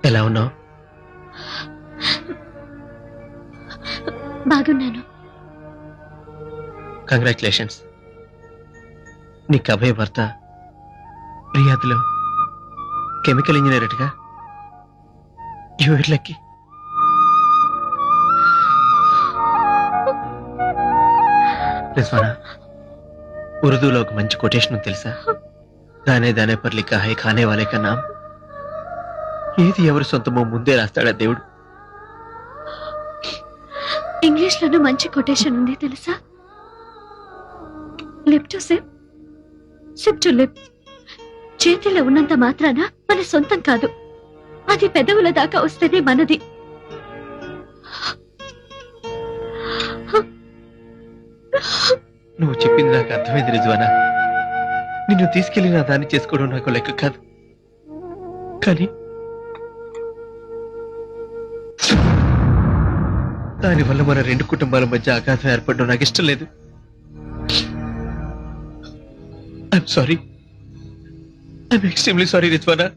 ఎలా ఉన్నావు? బాగున్నాను. కంగ్రాచులేషన్స్. నీ కబయ్య భర్త రియాద్లో కెమికల్ ఇంజనీర్ అటుగా. You are lucky. రిజ్వానా, ఉర్దూలో ఒక మంచి కొటేషన్ తెలుసా? దానే దానే పర్ లిఖా హై ఖానే వాలే కా నామ్. ఏది ఎవరి సొంతమో ముందే రాస్తాడా దేవుడు. ఇంగ్లీష్ లోనూ మంచి కొటేషన్ ఉంది తెలుసా? Lip to SIP, SIP to lip. చేతిలో ఉన్నంత మాత్రాన మన సొంతం కాదు, అది పెదవుల దాకా వస్తేనే మనది. నువ్వు చెప్పింది నాకు అర్థమైంది రిజ్వానా. నిన్ను తీసుకెళ్లి నా దాన్ని చేసుకోవడం నాకు లెక్క కాదు. కానీ దానివల్ల మన రెండు కుటుంబాల మధ్య ఆఘాతం ఏర్పడడం నాకు ఇష్టం లేదు. I'm sorry. I'm extremely sorry Rizwana.